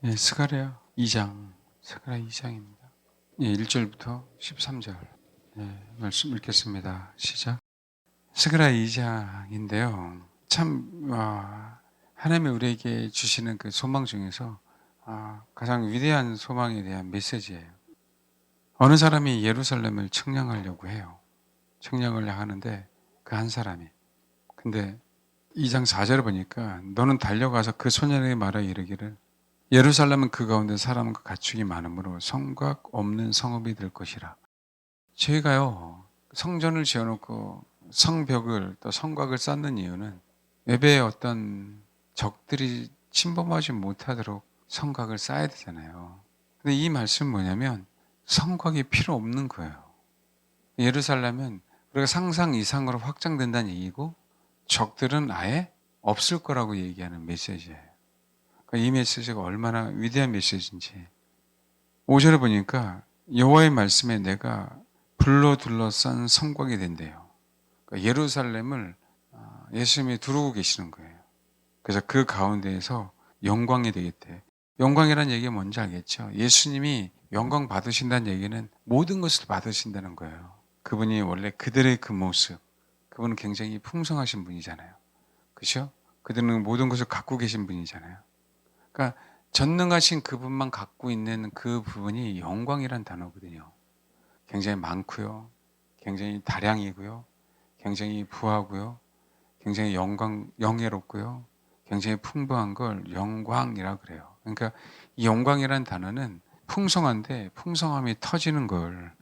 예, 스가랴 2장입니다. 예, 1절부터 13절. 예, 말씀 읽겠습니다. 시작. 스가랴 2장인데요. 참 하나님이 우리에게 주시는 그 소망 중에서 가장 위대한 소망에 대한 메시지예요. 어느 사람이 예루살렘을 측량하려고 해요. 측량을 하는데 그 한 사람이. 근데 2장 4절을 보니까 너는 달려가서 그 소년에게 말하 이르기를 예루살렘은 그 가운데 사람과 가축이 많으므로 성곽 없는 성읍이 될 것이라. 저희가요, 성전을 지어놓고 성벽을 또 성곽을 쌓는 이유는 외부의 어떤 적들이 침범하지 못하도록 성곽을 쌓아야 되잖아요. 근데 이 말씀은 뭐냐면 성곽이 필요 없는 거예요. 예루살렘은 우리가 상상 이상으로 확장된다는 얘기고 적들은 아예 없을 거라고 얘기하는 메시지예요. 그러니까 이 메시지가 얼마나 위대한 메시지인지 5절에 보니까 여호와의 말씀에 내가 불로 둘러싼 성곽이 된대요. 그러니까 예루살렘을 예수님이 두르고 계시는 거예요. 그래서 그 가운데에서 영광이 되겠대. 영광이라는 얘기가 뭔지 알겠죠? 예수님이 영광 받으신다는 얘기는 모든 것을 받으신다는 거예요. 그분이 원래 그들의 그 모습, 그분은 굉장히 풍성하신 분이잖아요. 그렇죠? 그들은 모든 것을 갖고 계신 분이잖아요. 그러니까 전능하신 그분만 갖고 있는 그 부분이 영광이란 단어거든요. 굉장히 많고요. 굉장히 다량이고요. 굉장히 부하고요. 굉장히 영예롭고요. 굉장히 풍부한 걸 영광이라 그래요. 그러니까 이 영광이란 단어는 풍성한데 풍성함이 터지는 걸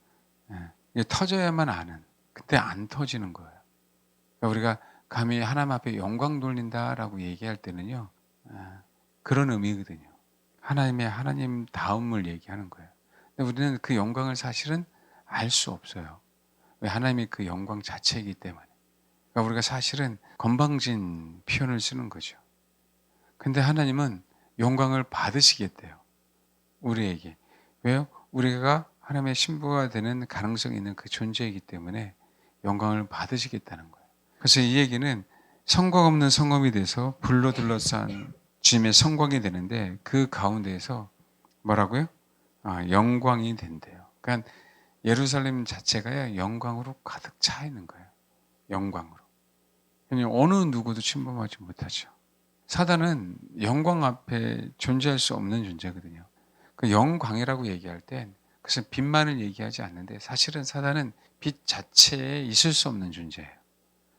이게 터져야만 아는. 그때 안 터지는 거예요. 그러니까 우리가 감히 하나님 앞에 영광 돌린다라고 얘기할 때는요. 그런 의미거든요. 하나님의 하나님다움을 얘기하는 거예요. 근데 우리는 그 영광을 사실은 알 수 없어요. 왜? 하나님이 그 영광 자체이기 때문에. 그러니까 우리가 사실은 건방진 표현을 쓰는 거죠. 근데 하나님은 영광을 받으시겠대요. 우리에게. 왜요? 우리가 하나님의 신부가 되는 가능성이 있는 그 존재이기 때문에 영광을 받으시겠다는 거예요. 그래서 이 얘기는 성곽 없는 성읍이 돼서 불로 둘러싼 주님의 성곽이 되는데 그 가운데에서 뭐라고요? 영광이 된대요. 그러니까 예루살렘 자체가 영광으로 가득 차 있는 거예요. 영광으로. 어느 누구도 침범하지 못하죠. 사단은 영광 앞에 존재할 수 없는 존재거든요. 그 영광이라고 얘기할 땐 그것은 빛만을 얘기하지 않는데 사실은 사단은 빛 자체에 있을 수 없는 존재예요.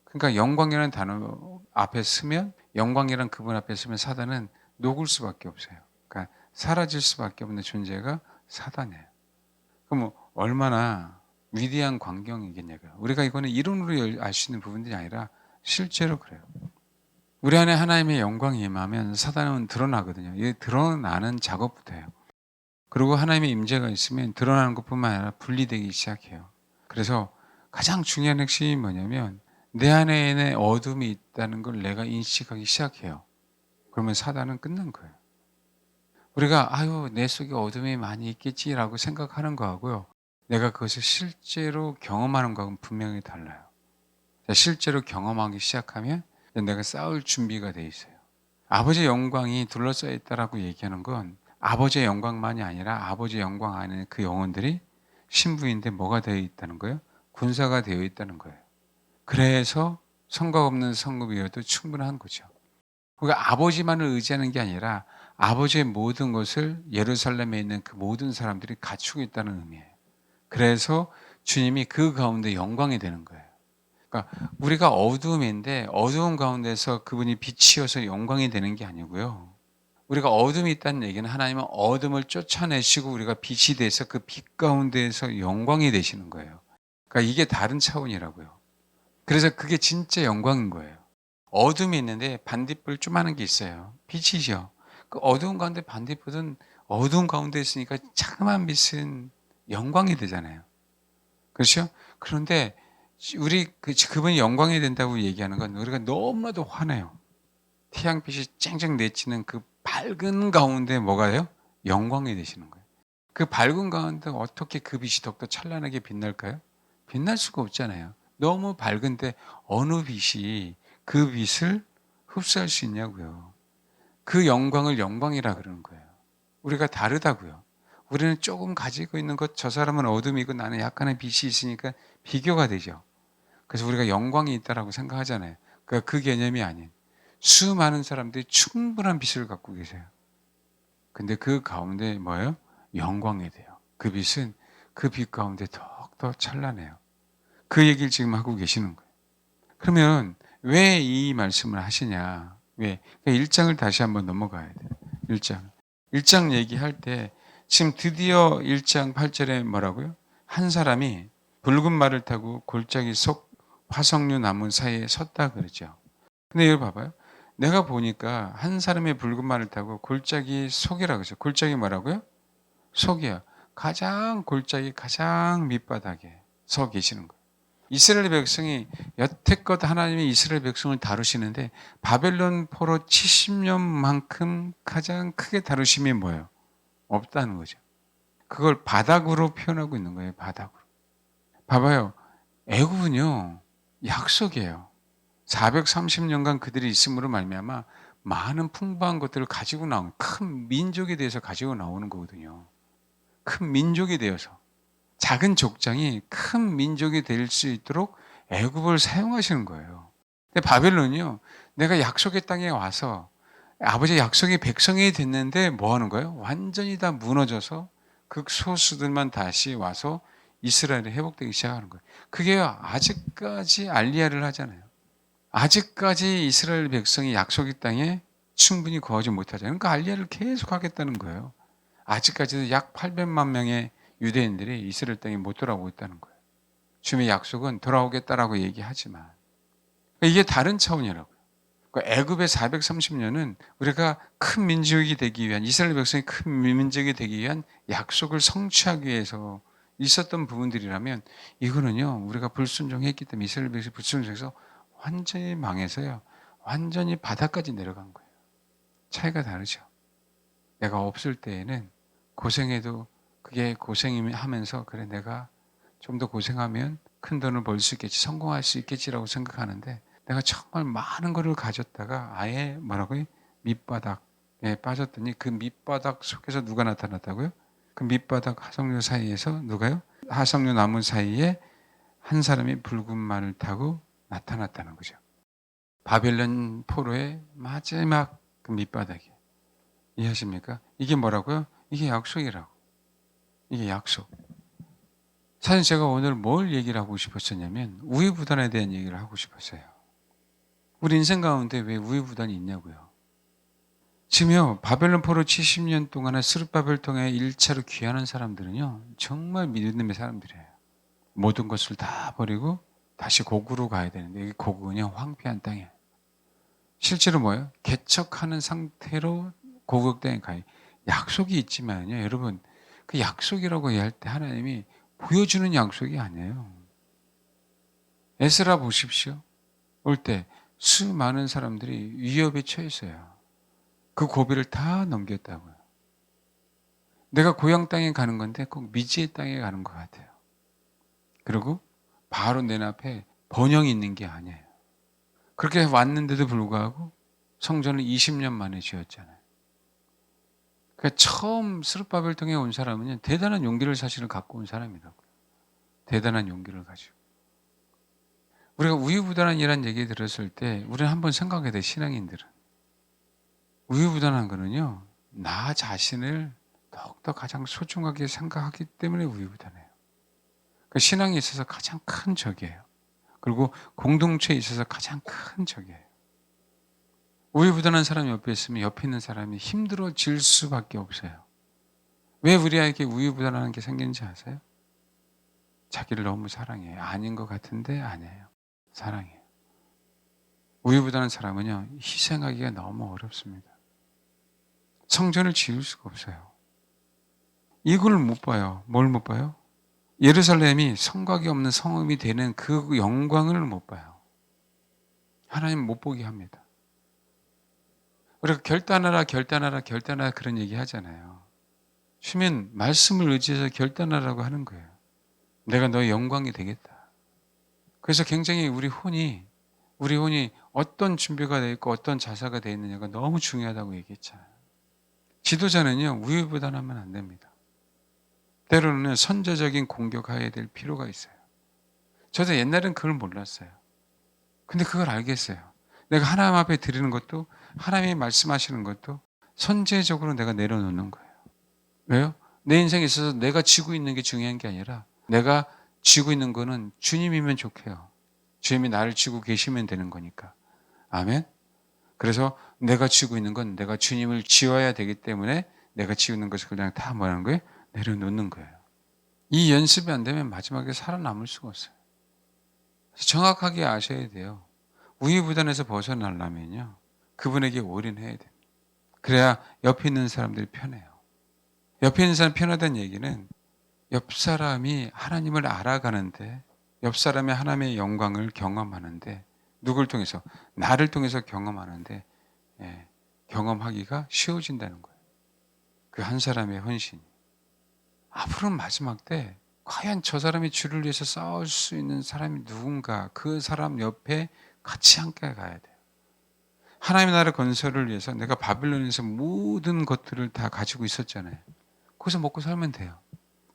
그러니까 영광이라는 단어 앞에 쓰면 영광이란 그분 앞에 쓰면 사단은 녹을 수밖에 없어요. 그러니까 사라질 수밖에 없는 존재가 사단이에요. 그럼 얼마나 위대한 광경이겠냐고요. 우리가 이거는 이론으로 알 수 있는 부분들이 아니라 실제로 그래요. 우리 안에 하나님의 영광이 임하면 사단은 드러나거든요. 이 드러나는 작업부터 해요. 그리고 하나님의 임재가 있으면 드러나는 것뿐만 아니라 분리되기 시작해요. 그래서 가장 중요한 핵심이 뭐냐면 내 안에 어둠이 있다는 걸 내가 인식하기 시작해요. 그러면 사단은 끝난 거예요. 우리가 내 속에 어둠이 많이 있겠지라고 생각하는 거하고요. 내가 그것을 실제로 경험하는 거하고는 분명히 달라요. 실제로 경험하기 시작하면 내가 싸울 준비가 돼 있어요. 아버지의 영광이 둘러싸여 있다라고 얘기하는 건 아버지의 영광만이 아니라 아버지의 영광 안에 그 영혼들이 신부인데 뭐가 되어 있다는 거예요? 군사가 되어 있다는 거예요. 그래서 성곽 없는 성읍이어도 충분한 거죠. 그러니까 아버지만을 의지하는 게 아니라 아버지의 모든 것을 예루살렘에 있는 그 모든 사람들이 갖추고 있다는 의미예요. 그래서 주님이 그 가운데 영광이 되는 거예요. 그러니까 우리가 어두움인데 어두운 가운데서 그분이 빛이어서 영광이 되는 게 아니고요. 우리가 어둠이 있다는 얘기는 하나님은 어둠을 쫓아내시고 우리가 빛이 돼서 그 빛 가운데에서 영광이 되시는 거예요. 그러니까 이게 다른 차원이라고요. 그래서 그게 진짜 영광인 거예요. 어둠이 있는데 반딧불 조그마한 게 있어요. 빛이죠. 그 어두운 가운데 반딧불은 어두운 가운데 있으니까 자그마한 빛은 영광이 되잖아요. 그렇죠? 그런데 그분이 영광이 된다고 얘기하는 건 우리가 너무나도 화내요. 태양빛이 쨍쨍 내치는 그 밝은 가운데 뭐가요? 영광이 되시는 거예요. 그 밝은 가운데 어떻게 그 빛이 더욱더 찬란하게 빛날까요? 빛날 수가 없잖아요. 너무 밝은데 어느 빛이 그 빛을 흡수할 수 있냐고요. 그 영광을 영광이라 그러는 거예요. 우리가 다르다고요. 우리는 조금 가지고 있는 것, 저 사람은 어둠이고 나는 약간의 빛이 있으니까 비교가 되죠. 그래서 우리가 영광이 있다라고 생각하잖아요. 그러니까 그 개념이 아닌 수많은 사람들이 충분한 빛을 갖고 계세요. 근데 그 가운데 뭐예요? 영광이 돼요. 그 빛은 그 빛 가운데 더욱더 찬란해요. 그 얘기를 지금 하고 계시는 거예요. 그러면 왜 이 말씀을 하시냐? 왜? 1장을 다시 한번 넘어가야 돼요. 1장. 1장 얘기할 때 지금 드디어 1장 8절에 뭐라고요? 한 사람이 붉은 말을 타고 골짜기 속 화석류 나무 사이에 섰다 그러죠. 근데 여기 봐봐요. 내가 보니까 한 사람의 붉은 말을 타고 골짜기 속이라고 그러죠. 골짜기 뭐라고요? 속이야. 가장 골짜기 가장 밑바닥에 서 계시는 거예요. 이스라엘 백성이 여태껏 하나님이 이스라엘 백성을 다루시는데 바벨론 포로 70년만큼 가장 크게 다루심이 뭐예요? 없다는 거죠. 그걸 바닥으로 표현하고 있는 거예요. 바닥으로. 봐봐요. 애굽은요. 약속이에요. 430년간 그들이 있음으로 말미암아 많은 풍부한 것들을 가지고 나온 큰 민족에 대해서 가지고 나오는 거거든요. 큰 민족이 되어서 작은 족장이 큰 민족이 될 수 있도록 애굽을 사용하시는 거예요. 근데 바벨론이요. 내가 약속의 땅에 와서 아버지의 약속의 백성이 됐는데 뭐 하는 거예요? 완전히 다 무너져서 극소수들만 다시 와서 이스라엘이 회복되기 시작하는 거예요. 그게 아직까지 알리야를 하잖아요. 아직까지 이스라엘 백성이 약속의 땅에 충분히 거하지 못하잖아요. 그러니까 알리야를 계속 하겠다는 거예요. 아직까지도 약 800만 명의 유대인들이 이스라엘 땅에 못 돌아오고 있다는 거예요. 주님의 약속은 돌아오겠다라고 얘기하지만 이게 다른 차원이라고요. 그러니까 애굽의 430년은 우리가 큰 민족이 되기 위한 이스라엘 백성이 큰 민족이 되기 위한 약속을 성취하기 위해서 있었던 부분들이라면 이거는요 우리가 불순종했기 때문에 이스라엘 백성이 불순종해서 완전히 망해서요 완전히 바닥까지 내려간 거예요. 차이가 다르죠. 내가 없을 때에는 고생해도 그게 고생하면서 그래 내가 좀 더 고생하면 큰 돈을 벌 수 있겠지 성공할 수 있겠지라고 생각하는데 내가 정말 많은 거를 가졌다가 아예 뭐라고요? 밑바닥에 빠졌더니 그 밑바닥 속에서 누가 나타났다고요? 그 밑바닥 하석류 사이에서 누가요? 하석류 나무 사이에 한 사람이 붉은 말을 타고 나타났다는 거죠. 바벨론 포로의 마지막 그 밑바닥에 이해하십니까? 이게 뭐라고요? 이게 약속이라고. 이게 약속. 사실 제가 오늘 뭘 얘기를 하고 싶었었냐면 우유부단에 대한 얘기를 하고 싶었어요. 우리 인생 가운데 왜 우유부단이 있냐고요. 지금요 바벨론 포로 70년 동안에 스룹바벨 통해 1차로 귀환한 사람들은요 정말 믿음의 사람들이에요. 모든 것을 다 버리고 다시 고국으로 가야 되는데 이 고국은요 황폐한 땅이에요. 실제로 뭐예요? 개척하는 상태로 고국 땅에 가요. 약속이 있지만요 여러분 그 약속이라고 할 때 하나님이 보여주는 약속이 아니에요. 에스라 보십시오. 올 때 수많은 사람들이 위협에 처했어요. 그 고비를 다 넘겼다고요. 내가 고향 땅에 가는 건데 꼭 미지의 땅에 가는 것 같아요. 그리고 바로 내 앞에 번영이 있는 게 아니에요. 그렇게 왔는데도 불구하고 성전을 20년 만에 지었잖아요. 그러니까 처음 스룹바벨 통해 온 사람은 대단한 용기를 사실은 갖고 온 사람이라고요. 대단한 용기를 가지고. 우리가 우유부단한이라는 얘기 들었을 때 우리는 한번 생각해야 돼 신앙인들은. 우유부단한 거는요. 나 자신을 더욱더 가장 소중하게 생각하기 때문에 우유부단해요. 그 신앙에 있어서 가장 큰 적이에요. 그리고 공동체에 있어서 가장 큰 적이에요. 우유부단한 사람이 옆에 있으면 옆에 있는 사람이 힘들어질 수밖에 없어요. 왜 우리에게 우유부단한 게 생기는지 아세요? 자기를 너무 사랑해요. 아닌 것 같은데 아니에요. 사랑해요. 우유부단한 사람은요. 희생하기가 너무 어렵습니다. 성전을 지을 수가 없어요. 이걸 못 봐요. 뭘 못 봐요? 예루살렘이 성곽이 없는 성읍이 되는 그 영광을 못 봐요. 하나님 못 보게 합니다. 우리가 결단하라 결단하라 결단하라 그런 얘기 하잖아요. 주면 말씀을 의지해서 결단하라고 하는 거예요. 내가 너의 영광이 되겠다. 그래서 굉장히 우리 혼이 어떤 준비가 되어 있고 어떤 자세가 되어 있느냐가 너무 중요하다고 얘기했잖아요. 지도자는요, 우유부단하면 안 됩니다. 때로는 선제적인 공격해야 될 필요가 있어요. 저도 옛날엔 그걸 몰랐어요. 근데 그걸 알겠어요. 내가 하나님 앞에 드리는 것도, 하나님이 말씀하시는 것도 선제적으로 내가 내려놓는 거예요. 왜요? 내 인생에 있어서 내가 쥐고 있는 게 중요한 게 아니라, 내가 쥐고 있는 거는 주님이면 좋게요. 주님이 나를 쥐고 계시면 되는 거니까. 아멘? 그래서 내가 쥐고 있는 건 내가 주님을 쥐어야 되기 때문에, 내가 쥐는 것을 그냥 다 뭐라는 거예요? 내려놓는 거예요. 이 연습이 안 되면 마지막에 살아남을 수가 없어요. 정확하게 아셔야 돼요. 우유부단에서 벗어나려면요, 그분에게 올인해야 돼요. 그래야 옆에 있는 사람들이 편해요. 옆에 있는 사람 편하다는 얘기는, 옆 사람이 하나님을 알아가는데, 옆 사람이 하나님의 영광을 경험하는데, 누굴 통해서? 나를 통해서 경험하는데, 경험하기가 쉬워진다는 거예요. 그 한 사람의 헌신이. 앞으로는 마지막 때 과연 저 사람이 주를 위해서 싸울 수 있는 사람이 누군가, 그 사람 옆에 같이 함께 가야 돼요. 하나님의 나라 건설을 위해서 내가 바빌론에서 모든 것들을 다 가지고 있었잖아요. 거기서 먹고 살면 돼요.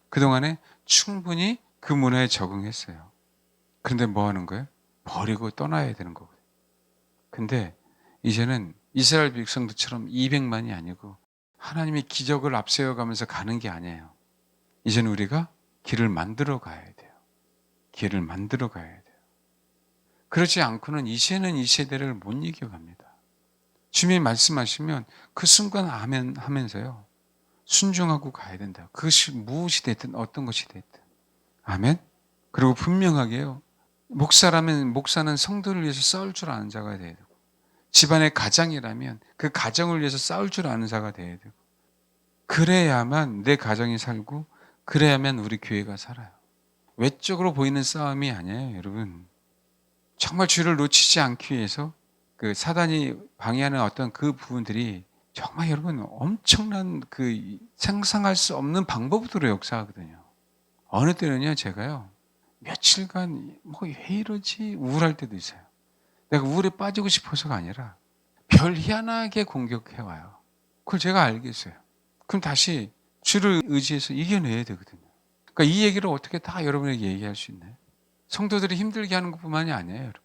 그동안에 충분히 그 문화에 적응했어요. 그런데 뭐 하는 거예요? 버리고 떠나야 되는 거거든요. 근데 이제는 이스라엘 백성들처럼 200만이 아니고 하나님이 기적을 앞세워가면서 가는 게 아니에요. 이제는 우리가 길을 만들어 가야 돼요. 길을 만들어 가야 돼요. 그렇지 않고는 이제는 이 세대를 못 이겨갑니다. 주님이 말씀하시면 그 순간 아멘 하면서요, 순종하고 가야 된다. 그것이 무엇이 됐든 어떤 것이 됐든. 아멘. 그리고 분명하게요, 목사라면 목사는 성도를 위해서 싸울 줄 아는 자가 돼야 되고, 집안의 가장이라면 그 가정을 위해서 싸울 줄 아는 자가 돼야 되고, 그래야만 내 가정이 살고, 그래야만 우리 교회가 살아요. 외적으로 보이는 싸움이 아니에요, 여러분. 정말 주를 놓치지 않기 위해서 그 사단이 방해하는 어떤 그 부분들이 정말 여러분 엄청난, 그 상상할 수 없는 방법으로 역사하거든요. 어느 때는요, 제가요, 며칠간 뭐 왜 이러지 우울할 때도 있어요. 내가 우울에 빠지고 싶어서가 아니라 별 희한하게 공격해 와요. 그걸 제가 알겠어요. 그럼 다시 주를 의지해서 이겨내야 되거든요. 그러니까 이 얘기를 어떻게 다 여러분에게 얘기할 수 있나요? 성도들이 힘들게 하는 것뿐만이 아니에요, 여러분.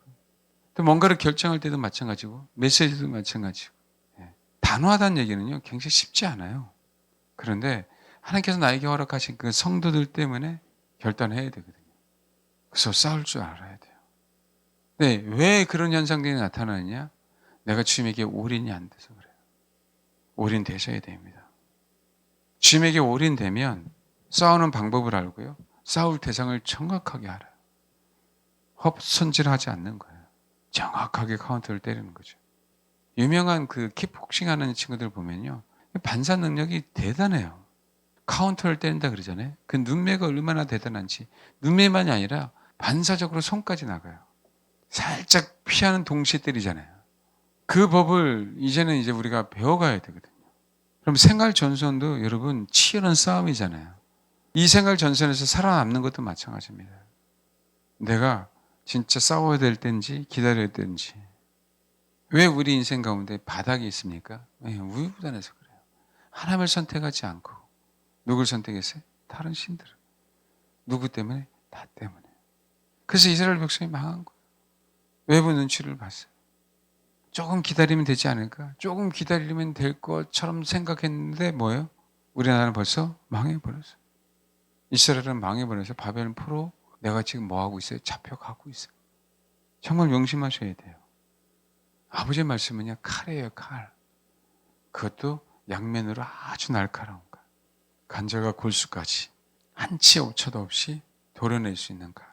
또 뭔가를 결정할 때도 마찬가지고, 메시지도 마찬가지고. 단호하다는 얘기는요, 굉장히 쉽지 않아요. 그런데 하나님께서 나에게 허락하신 그 성도들 때문에 결단해야 되거든요. 그래서 싸울 줄 알아야 돼요. 네, 왜 그런 현상들이 나타나느냐? 내가 주님에게 올인이 안 돼서 그래요. 올인되셔야 됩니다. 주님에게 올인되면 싸우는 방법을 알고요, 싸울 대상을 정확하게 알아요. 헛손질하지 않는 거예요. 정확하게 카운터를 때리는 거죠. 유명한 그 킥복싱 하는 친구들 보면요, 반사 능력이 대단해요. 카운터를 때린다 그러잖아요. 그 눈매가 얼마나 대단한지, 눈매만이 아니라 반사적으로 손까지 나가요. 살짝 피하는 동시에 때리잖아요. 그 법을 이제는 이제 우리가 배워가야 되거든요. 그럼 생활 전선도 여러분 치열한 싸움이잖아요. 이 생활 전선에서 살아남는 것도 마찬가지입니다. 내가 진짜 싸워야 될 때인지 기다려야 되는지. 왜 우리 인생 가운데 바닥이 있습니까? 우유부단해서 그래요. 하나님을 선택하지 않고 누굴 선택했어요? 다른 신들을. 누구 때문에? 나 때문에. 그래서 이스라엘 백성이 망한 거예요. 외부 눈치를 봤어요. 조금 기다리면 되지 않을까? 조금 기다리면 될 것처럼 생각했는데 뭐예요? 우리나라는 벌써 망해버렸어요. 이스라엘은 망해버려서 바벨 포로 내가 지금 뭐하고 있어요? 잡혀가고 있어요. 정말 명심하셔야 돼요. 아버지의 말씀은요, 칼이에요, 칼. 그것도 양면으로 아주 날카로운 칼. 간절과 골수까지 한치 오차도 없이 도려낼 수 있는 칼.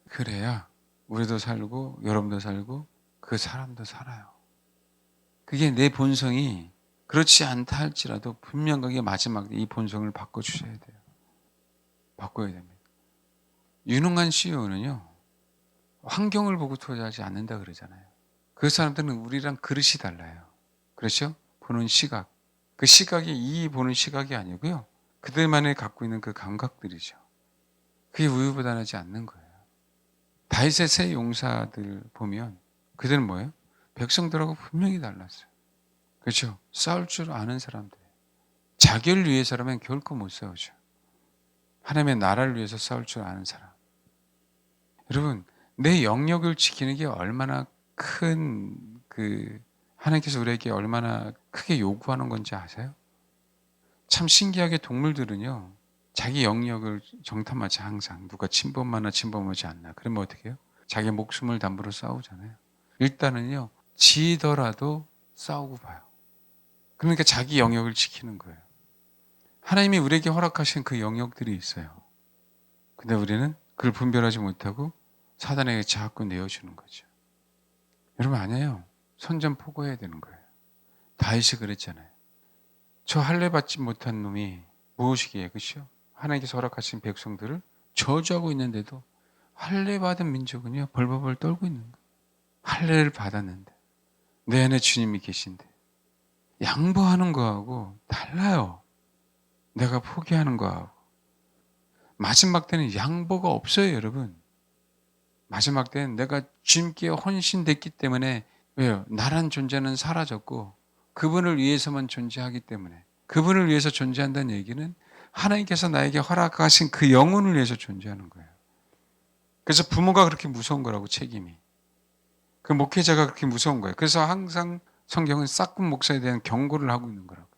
그래야 우리도 살고 여러분도 살고 그 사람도 살아요. 그게 내 본성이 그렇지 않다 할지라도 분명하게 마지막에 이 본성을 바꿔주셔야 돼요. 바꿔야 됩니다. 유능한 CEO는요, 환경을 보고 투자하지 않는다 그러잖아요. 그 사람들은 우리랑 그릇이 달라요. 그렇죠? 보는 시각. 그 시각이 이 보는 시각이 아니고요, 그들만이 갖고 있는 그 감각들이죠. 그게 우유부단하지 않는 거예요. 다윗의 세 용사들 보면 그들은 뭐예요? 백성들하고 분명히 달랐어요. 그렇죠? 싸울 줄 아는 사람들. 자기를 위해서라면 결코 못 싸우죠. 하나님의 나라를 위해서 싸울 줄 아는 사람. 여러분, 내 영역을 지키는 게 얼마나 큰 하나님께서 우리에게 얼마나 크게 요구하는 건지 아세요? 참 신기하게 동물들은요, 자기 영역을 정탐하지 항상. 누가 침범하나 침범하지 않나. 그러면 어떻게 해요? 자기 목숨을 담보로 싸우잖아요. 일단은요, 지더라도 싸우고 봐요. 그러니까 자기 영역을 지키는 거예요. 하나님이 우리에게 허락하신 그 영역들이 있어요. 근데 우리는 그걸 분별하지 못하고 사단에게 자꾸 내어주는 거죠. 여러분 아니에요. 선전포고해야 되는 거예요. 다윗이 그랬잖아요. 저 할례 받지 못한 놈이 무엇이기에, 그렇죠? 하나님께서 허락하신 백성들을 저주하고 있는데도 할례 받은 민족은요 벌벌벌 떨고 있는 거예요. 할례를 받았는데 내 안에 주님이 계신데 양보하는 거하고 달라요. 내가 포기하는 거하고. 마지막 때는 양보가 없어요, 여러분. 마지막 때는 내가 주님께 헌신됐기 때문에, 왜요? 나란 존재는 사라졌고 그분을 위해서만 존재하기 때문에, 그분을 위해서 존재한다는 얘기는 하나님께서 나에게 허락하신 그 영혼을 위해서 존재하는 거예요. 그래서 부모가 그렇게 무서운 거라고, 책임이. 그 목회자가 그렇게 무서운 거예요. 그래서 항상 성경은 싹군 목사에 대한 경고를 하고 있는 거라고.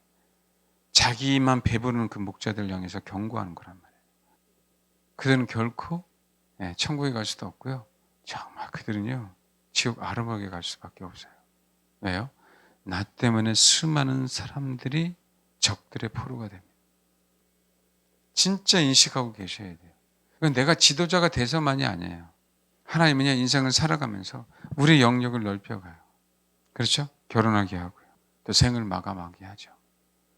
자기만 배부르는 그 목자들 향해서 경고하는 거란 말이에요. 그들은 결코 천국에 갈 수도 없고요. 정말 그들은요 지옥 아르막에 갈 수밖에 없어요. 왜요? 나 때문에 수많은 사람들이 적들의 포로가 됩니다. 진짜 인식하고 계셔야 돼요. 이건 내가 지도자가 돼서만이 아니에요. 하나님은요 인생을 살아가면서 우리 영역을 넓혀가요. 그렇죠? 결혼하게 하고요. 또 생을 마감하게 하죠.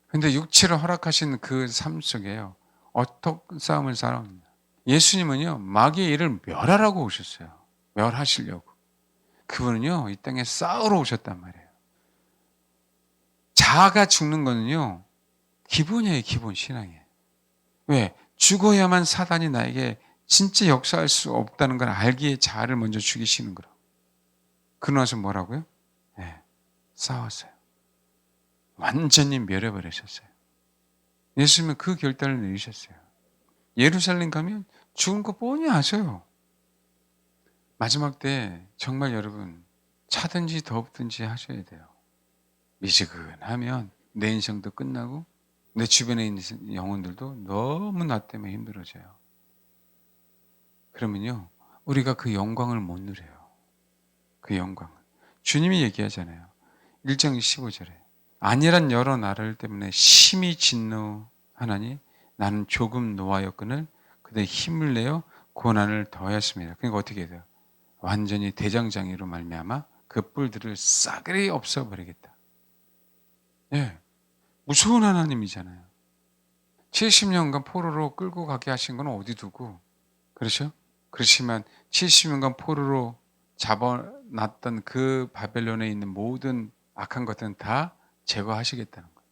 근데 육체를 허락하신 그 삶 속에요, 어떤 싸움을 싸웁니다. 예수님은요 마귀의 일을 멸하라고 오셨어요. 멸하시려고. 그분은요 이 땅에 싸우러 오셨단 말이에요. 자아가 죽는 거는요 기본이에요. 기본 신앙이에요. 왜? 죽어야만 사단이 나에게 진짜 역사할 수 없다는 걸 알기에 자아를 먼저 죽이시는 거라고. 그러고 나서 뭐라고요? 싸웠어요. 완전히 멸해버리셨어요. 예수님은 그 결단을 내리셨어요. 예루살렘 가면 죽은 거 뻔히 아세요. 마지막 때 정말 여러분 차든지 덥든지 하셔야 돼요. 미지근하면 내 인생도 끝나고 내 주변에 있는 영혼들도 너무 나 때문에 힘들어져요. 그러면요 우리가 그 영광을 못 누려요. 그 영광을. 주님이 얘기하잖아요. 1장 15절에 아니란 여러 나라들 때문에 심히 진노하나니 나는 조금 노하였거늘 그들의 힘을 내어 고난을 더하였습니다. 그러니까 어떻게 돼요? 완전히 대장장이로 말미암아 그 뿔들을 싸그리 없애버리겠다. 무서운 하나님이잖아요. 70년간 포로로 끌고 가게 하신 건 어디 두고, 그렇죠? 그렇지만 70년간 포로로 잡아놨던 그 바벨론에 있는 모든 악한 것들은 다 제거하시겠다는 거예요.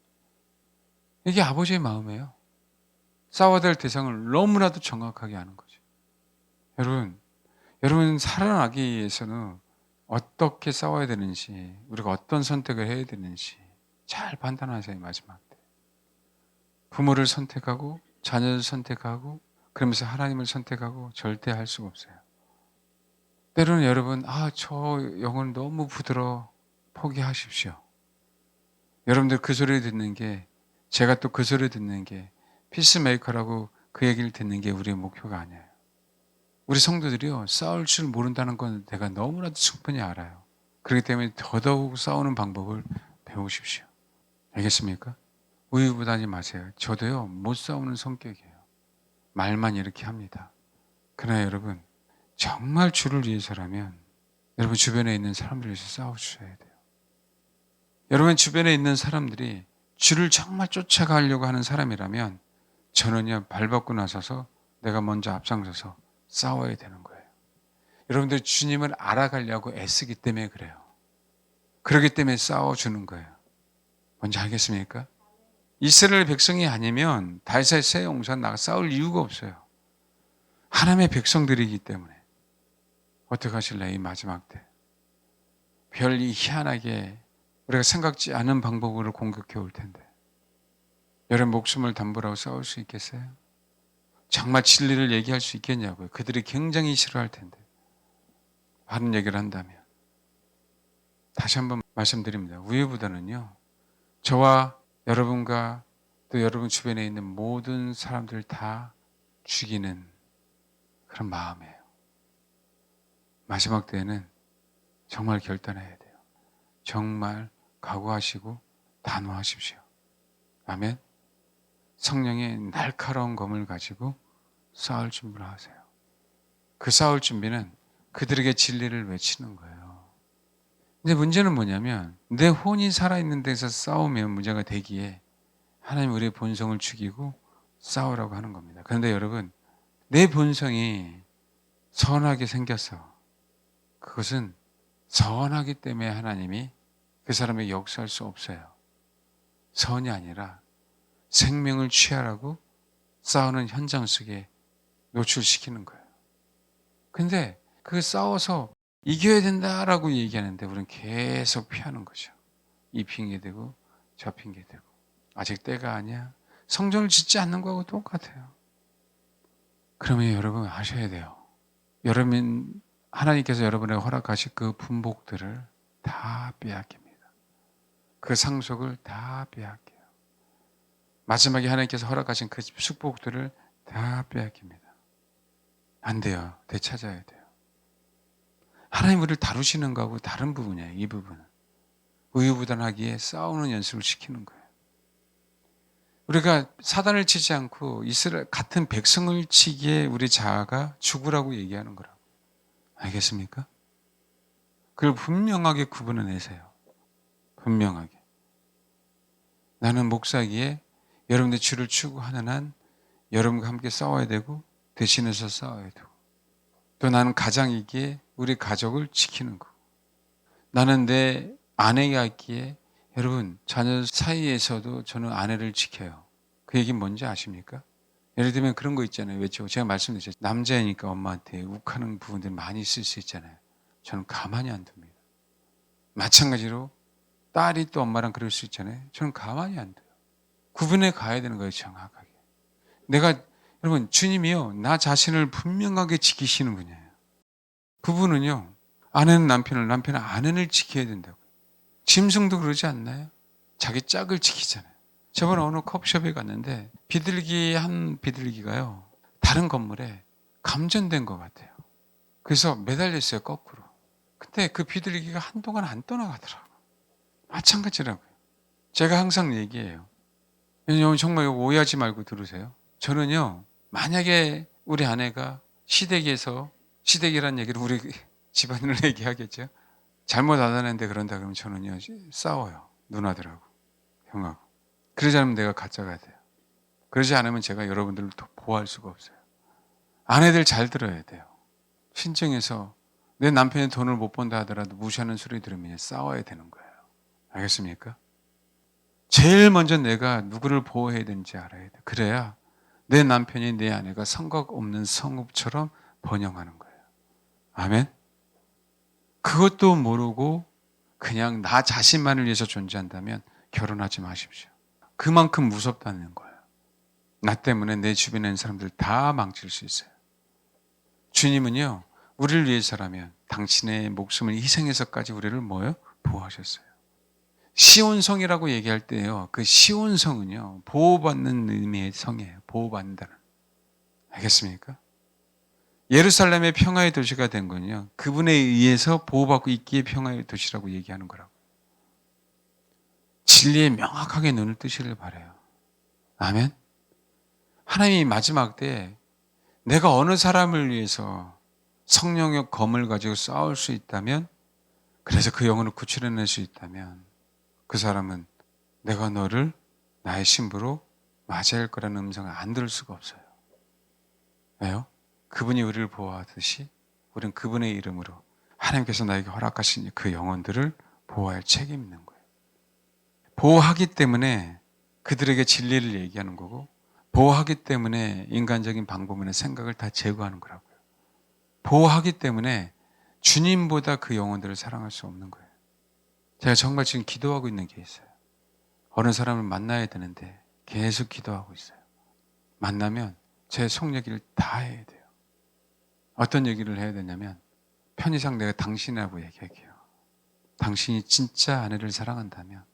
이게 아버지의 마음이에요. 싸워야 될 대상을 너무나도 정확하게 아는 거죠. 여러분 살아나기 위해서는 어떻게 싸워야 되는지, 우리가 어떤 선택을 해야 되는지 잘 판단하세요. 마지막 때 부모를 선택하고 자녀를 선택하고 그러면서 하나님을 선택하고 절대 할 수가 없어요. 때로는 여러분 저 영혼 너무 부드러워, 포기하십시오. 여러분들 그 소리 듣는 게, 제가 또 그 소리 듣는 게 피스메이커라고 그 얘기를 듣는 게 우리의 목표가 아니에요. 우리 성도들이요 싸울 줄 모른다는 건 내가 너무나도 충분히 알아요. 그렇기 때문에 더더욱 싸우는 방법을 배우십시오. 알겠습니까? 우유부단하지 마세요. 저도요 못 싸우는 성격이에요. 말만 이렇게 합니다. 그러나 여러분 정말 주를 위해서라면 여러분 주변에 있는 사람들을 위해서 싸워주셔야 돼요. 여러분 주변에 있는 사람들이 주를 정말 쫓아가려고 하는 사람이라면 저는요 발벗고 나서서 내가 먼저 앞장서서 싸워야 되는 거예요. 여러분들 주님을 알아가려고 애쓰기 때문에 그래요. 그렇기 때문에 싸워주는 거예요. 뭔지 알겠습니까? 이스라엘 백성이 아니면 다윗의 새 용사 나가 싸울 이유가 없어요. 하나님의 백성들이기 때문에. 어떻게 하실래요? 이 마지막 때 별이 희한하게 우리가 생각지 않은 방법으로 공격해 올 텐데 여러분 목숨을 담보로 하고 싸울 수 있겠어요? 정말 진리를 얘기할 수 있겠냐고요. 그들이 굉장히 싫어할 텐데 바른 얘기를 한다면. 다시 한번 말씀드립니다. 우애보다는요, 저와 여러분과 또 여러분 주변에 있는 모든 사람들 다 죽이는 그런 마음이에요. 마지막 때에는 정말 결단해야 돼요. 정말 각오하시고 단호하십시오. 아멘. 성령의 날카로운 검을 가지고 싸울 준비를 하세요. 그 싸울 준비는 그들에게 진리를 외치는 거예요. 근데 문제는 뭐냐면 내 혼이 살아있는 데서 싸우면 문제가 되기에 하나님 우리의 본성을 죽이고 싸우라고 하는 겁니다. 그런데 여러분, 내 본성이 선하게 생겼어. 그것은 선하기 때문에 하나님이 그 사람에게 역사할 수 없어요. 선이 아니라 생명을 취하라고 싸우는 현장 속에 노출시키는 거예요. 근데 그 싸워서 이겨야 된다라고 얘기하는데 우리는 계속 피하는 거죠. 이 핑계대고 저 핑계대고 아직 때가 아니야. 성전을 짓지 않는 거하고 똑같아요. 그러면 여러분 아셔야 돼요. 여러분 하나님께서 여러분에게 허락하신 그 분복들을 다 빼앗깁니다. 그 상속을 다 빼앗겨요. 마지막에 하나님께서 허락하신 그 축복들을 다 빼앗깁니다. 안 돼요. 되찾아야 돼요. 하나님 우리를 다루시는 거하고 다른 부분이에요. 이 부분은. 우유부단하기에 싸우는 연습을 시키는 거예요. 우리가 사단을 치지 않고 이스라엘 같은 백성을 치기에 우리 자아가 죽으라고 얘기하는 거라고. 알겠습니까? 그걸 분명하게 구분해내세요. 분명하게. 나는 목사기에 여러분들 주를 추구하는 한 여러분과 함께 싸워야 되고 대신해서 싸워야 되고 또 나는 가장이기에 우리 가족을 지키는 거. 나는 내 아내가 있기에 여러분 자녀 사이에서도 저는 아내를 지켜요. 그 얘기는 뭔지 아십니까? 예를 들면 그런 거 있잖아요. 왜죠? 제가 말씀드렸죠. 남자이니까 엄마한테 욱하는 부분들이 많이 있을 수 있잖아요. 저는 가만히 안 둡니다. 마찬가지로 딸이 또 엄마랑 그럴 수 있잖아요. 저는 가만히 안 둬요. 구분해 가야 되는 거예요. 정확하게. 내가 여러분 주님이요. 나 자신을 분명하게 지키시는 분이에요. 부부는요. 아내는 남편을, 남편은 아내를 지켜야 된다고. 짐승도 그러지 않나요? 자기 짝을 지키잖아요. 저번에 어느 커피숍에 갔는데 한 비둘기가요. 다른 건물에 감전된 것 같아요. 그래서 매달렸어요. 거꾸로. 근데 그 비둘기가 한동안 안 떠나가더라고요. 마찬가지라고요. 제가 항상 얘기해요. 여러분 정말 오해하지 말고 들으세요. 저는요. 만약에 우리 아내가 시댁이란 얘기를 우리 집안을 얘기하겠죠. 잘못 알아냈는데 그런다 그러면 저는요. 싸워요. 누나들하고 형하고. 그러지 않으면 내가 가짜가 돼요. 그러지 않으면 제가 여러분들을 더 보호할 수가 없어요. 아내들 잘 들어야 돼요. 신청해서 내 남편이 돈을 못 번다 하더라도 무시하는 소리 들으면 싸워야 되는 거예요. 알겠습니까? 제일 먼저 내가 누구를 보호해야 되는지 알아야 돼. 그래야 내 남편이 내 아내가 성각 없는 성읍처럼 번영하는 거예요. 아멘? 그것도 모르고 그냥 나 자신만을 위해서 존재한다면 결혼하지 마십시오. 그만큼 무섭다는 거예요. 나 때문에 내 주변에 있는 사람들 다 망칠 수 있어요. 주님은요, 우리를 위해서라면 당신의 목숨을 희생해서까지 우리를 뭐요? 보호하셨어요. 시온성이라고 얘기할 때요, 그 시온성은요, 보호받는 의미의 성이에요. 보호받는다는. 알겠습니까? 예루살렘의 평화의 도시가 된 건요, 그분에 의해서 보호받고 있기에 평화의 도시라고 얘기하는 거라고. 진리에 명확하게 눈을 뜨시길 바라요. 아멘? 하나님이 마지막 때에 내가 어느 사람을 위해서 성령의 검을 가지고 싸울 수 있다면, 그래서 그 영혼을 구출해낼 수 있다면 그 사람은 내가 너를 나의 신부로 맞이할 거라는 음성을 안 들을 수가 없어요. 왜요? 그분이 우리를 보호하듯이 우리는 그분의 이름으로 하나님께서 나에게 허락하신 그 영혼들을 보호할 책임이 있는 거예요. 보호하기 때문에 그들에게 진리를 얘기하는 거고, 보호하기 때문에 인간적인 방법이나 생각을 다 제거하는 거라고요. 보호하기 때문에 주님보다 그 영혼들을 사랑할 수 없는 거예요. 제가 정말 지금 기도하고 있는 게 있어요. 어느 사람을 만나야 되는데 계속 기도하고 있어요. 만나면 제 속 얘기를 다 해야 돼요. 어떤 얘기를 해야 되냐면 편의상 내가 당신이라고 얘기할게요. 당신이 진짜 아내를 사랑한다면,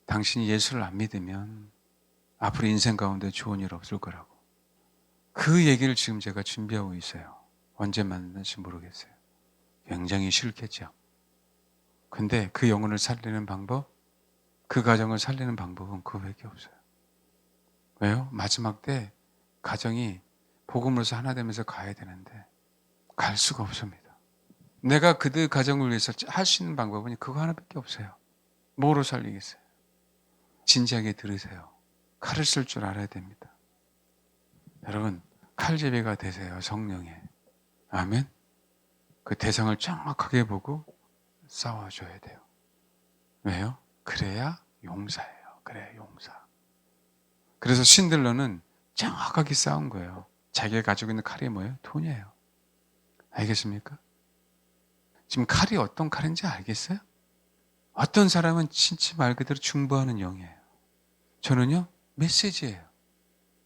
당신이 예수를 안 믿으면 앞으로 인생 가운데 좋은 일 없을 거라고. 그 얘기를 지금 제가 준비하고 있어요. 언제 만날지 모르겠어요. 굉장히 싫겠죠. 근데 그 영혼을 살리는 방법, 그 가정을 살리는 방법은 그거밖에 없어요. 왜요? 마지막 때 가정이 복음으로서 하나 되면서 가야 되는데 갈 수가 없습니다. 내가 그들 가정을 위해서 할 수 있는 방법은 그거 하나밖에 없어요. 뭐로 살리겠어요? 진지하게 들으세요. 칼을 쓸 줄 알아야 됩니다. 여러분, 칼제비가 되세요. 성령에. 아멘. 그 대상을 정확하게 보고 싸워줘야 돼요. 왜요? 그래야 용사예요. 그래야 용사. 그래서 신들러는 정확하게 싸운 거예요. 자기가 가지고 있는 칼이 뭐예요? 돈이에요. 알겠습니까? 지금 칼이 어떤 칼인지 알겠어요? 어떤 사람은 진짜 말 그대로 중보하는 영이에요. 저는요, 메시지예요.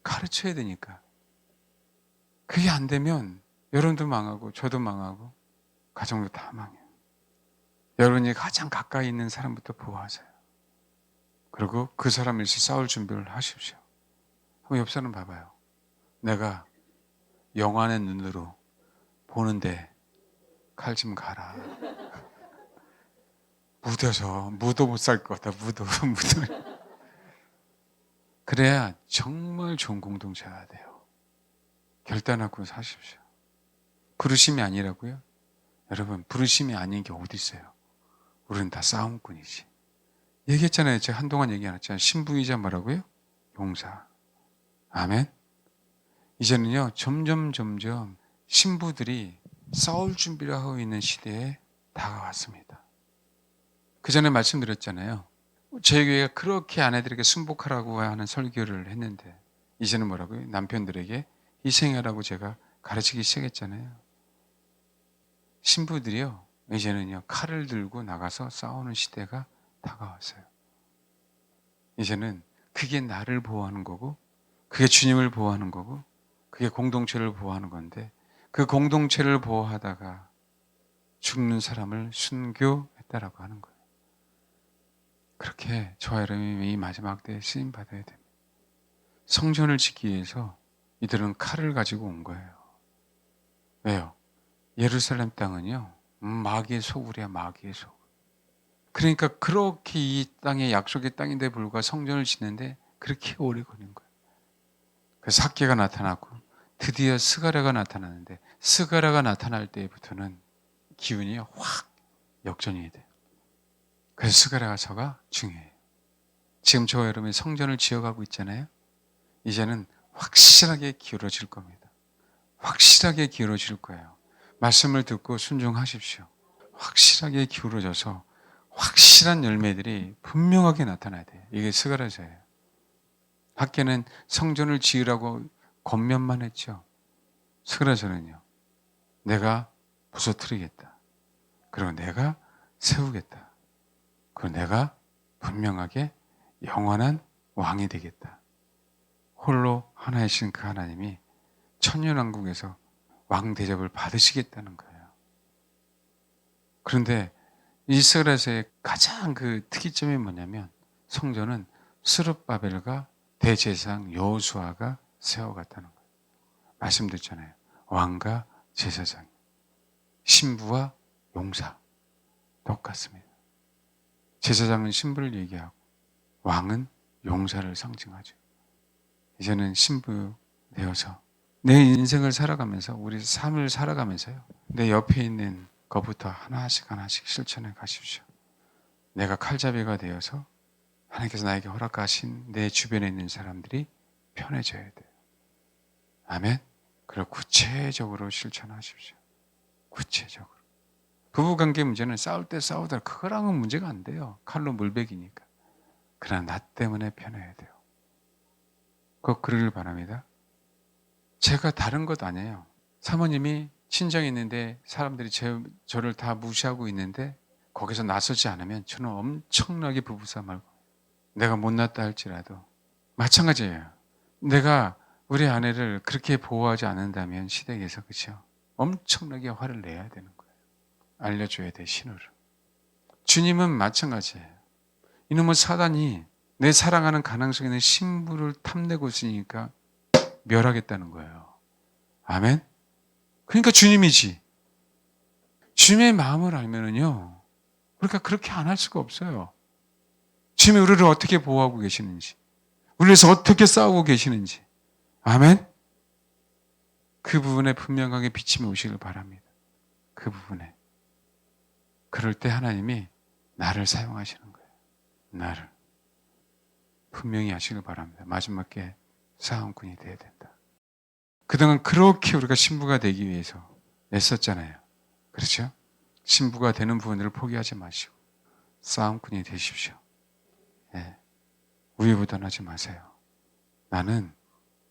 가르쳐야 되니까. 그게 안 되면 여러분도 망하고 저도 망하고 가정도 다 망해요. 여러분이 가장 가까이 있는 사람부터 보호하세요. 그리고 그 사람에서 싸울 준비를 하십시오. 한번 옆 사람 봐봐요. 내가 영안의 눈으로 보는데 칼 좀 가라. 묻어서 묻어 못 살 것 같아. 묻어. 그래야 정말 좋은 공동체가 돼요. 결단하고 사십시오. 부르심이 아니라고요? 여러분, 부르심이 아닌 게 어디 있어요? 우리는 다 싸움꾼이지. 얘기했잖아요. 제가 한동안 얘기 안 했잖아요. 신부이자 뭐라고요? 용사. 아멘. 이제는요, 점점 신부들이 싸울 준비를 하고 있는 시대에 다가왔습니다. 그 전에 말씀드렸잖아요. 저희 교회가 그렇게 아내들에게 순복하라고 하는 설교를 했는데 이제는 뭐라고요? 남편들에게 희생하라고 제가 가르치기 시작했잖아요. 신부들이요, 이제는요, 칼을 들고 나가서 싸우는 시대가 다가왔어요. 이제는 그게 나를 보호하는 거고, 그게 주님을 보호하는 거고, 그게 공동체를 보호하는 건데, 그 공동체를 보호하다가 죽는 사람을 순교했다라고 하는 거예요. 그렇게 저와 여러분이 이 마지막 때에 쓰임 받아야 됩니다. 성전을 짓기 위해서 이들은 칼을 가지고 온 거예요. 왜요? 예루살렘 땅은요, 마귀의 소굴이야, 마귀의 소굴. 그러니까 그렇게 이 땅에 약속의 땅인데 불구하고 성전을 짓는데 그렇게 오래 걸린 거예요. 그래서 삭개가 나타났고 드디어 스가랴가 나타나는데, 스가랴가 나타날 때부터는 기운이 확 역전이 돼요. 그래서 스가랴서가 중요해요. 지금 저와 여러분이 성전을 지어가고 있잖아요. 이제는 확실하게 기울어질 겁니다. 확실하게 기울어질 거예요. 말씀을 듣고 순종하십시오. 확실하게 기울어져서 확실한 열매들이 분명하게 나타나야 돼요. 이게 스가랴서예요. 학계는 성전을 지으라고 겉면만 했죠. 스가랴서는요, 내가 부서뜨리겠다. 그리고 내가 세우겠다. 그리고 내가 분명하게 영원한 왕이 되겠다. 홀로 하나이신 그 하나님이 천년왕국에서 왕 대접을 받으시겠다는 거예요. 그런데 이 스가랴서의 가장 그 특이점이 뭐냐면, 성전은 스룹바벨과 대제사장 여호수아가 세워갔다는 거예요. 말씀드렸잖아요. 왕과 제사장, 신부와 용사 똑같습니다. 제사장은 신부를 얘기하고 왕은 용사를 상징하죠. 이제는 신부 되어서 내 인생을 살아가면서, 우리 삶을 살아가면서요, 내 옆에 있는 것부터 하나씩 실천해 가십시오. 내가 칼잡이가 되어서 하나님께서 나에게 허락하신 내 주변에 있는 사람들이 편해져야 돼요. 아멘. 그리고 구체적으로 실천하십시오. 구체적으로. 부부관계 문제는 싸울 때 싸우다 그거랑은 문제가 안 돼요. 칼로 물베기니까. 그러나 나 때문에 편해야 돼요. 꼭 그러길 바랍니다. 제가 다른 것 아니에요. 사모님이 친정이 있는데 사람들이 저를 다 무시하고 있는데 거기서 나서지 않으면 저는 엄청나게 부부싸움하고, 내가 못났다 할지라도 마찬가지예요. 내가 우리 아내를 그렇게 보호하지 않는다면 시댁에서, 그렇죠? 엄청나게 화를 내야 되는 거예요. 알려줘야 돼, 신호를. 주님은 마찬가지예요. 이놈의 사단이 내 사랑하는 가능성에 있는 신부를 탐내고 있으니까 멸하겠다는 거예요. 아멘? 그러니까 주님이지. 주님의 마음을 알면은요, 우리가 그렇게 안 할 수가 없어요. 주님이 우리를 어떻게 보호하고 계시는지, 우리에서 어떻게 싸우고 계시는지. 아멘? 그 부분에 분명하게 비침이 오시길 바랍니다. 그 부분에. 그럴 때 하나님이 나를 사용하시는 거예요. 나를. 분명히 하시길 바랍니다. 마지막에 싸움꾼이 되어야 된다. 그동안 그렇게 우리가 신부가 되기 위해서 애썼잖아요. 그렇죠? 신부가 되는 부분들을 포기하지 마시고 싸움꾼이 되십시오. 예. 우유부단하지 마세요. 나는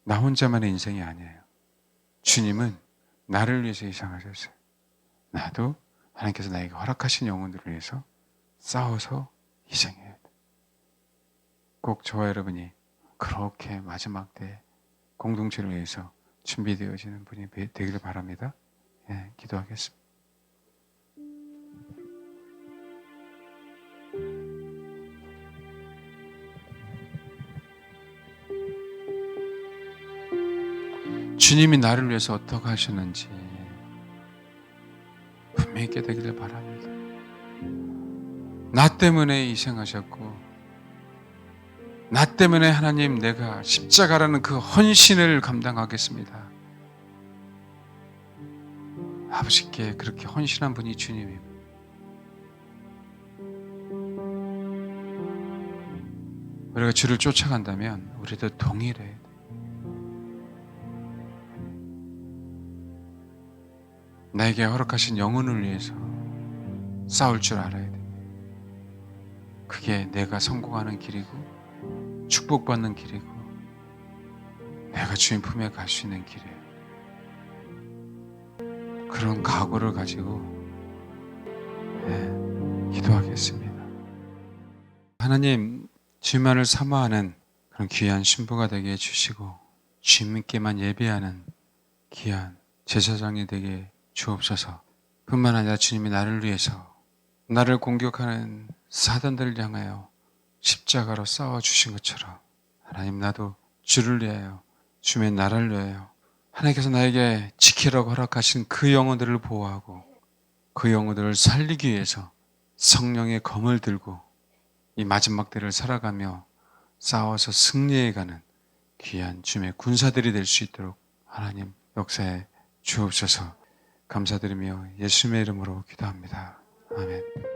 나 혼자만의 인생이 아니에요. 주님은 나를 위해서 희생하셨어요. 나도 하나님께서 나에게 허락하신 영혼들을 위해서 싸워서 희생해야 돼. 꼭 저와 여러분이 그렇게 마지막 때 공동체를 위해서 준비되어지는 분이 되기를 바랍니다. 예, 기도하겠습니다. 주님이 나를 위해서 어떻게 하셨는지 분명히 깨닫기를 바랍니다. 나 때문에 희생하셨고, 나 때문에 하나님 내가 십자가라는 그 헌신을 감당하겠습니다. 아버지께 그렇게 헌신한 분이 주님입니다. 우리가 주를 쫓아간다면 우리도 동일해야 돼. 나에게 허락하신 영혼을 위해서 싸울 줄 알아야 돼. 그게 내가 성공하는 길이고 축복받는 길이고 내가 주님 품에 갈 수 있는 길이에요. 그런 각오를 가지고 기도하겠습니다. 하나님, 주님만을 사모하는 그런 귀한 신부가 되게 해주시고 주님께만 예배하는 귀한 제사장이 되게 주옵소서. 뿐만 아니라 주님이 나를 위해서 나를 공격하는 사단들을 향하여 십자가로 싸워주신 것처럼 하나님, 나도 주를 위하여 주님의 나라를 위하여 하나님께서 나에게 지키라고 허락하신 그 영혼들을 보호하고 그 영혼들을 살리기 위해서 성령의 검을 들고 이 마지막 때를 살아가며 싸워서 승리해가는 귀한 주님의 군사들이 될 수 있도록 하나님 역사해 주옵소서. 감사드리며 예수님의 이름으로 기도합니다. 아멘.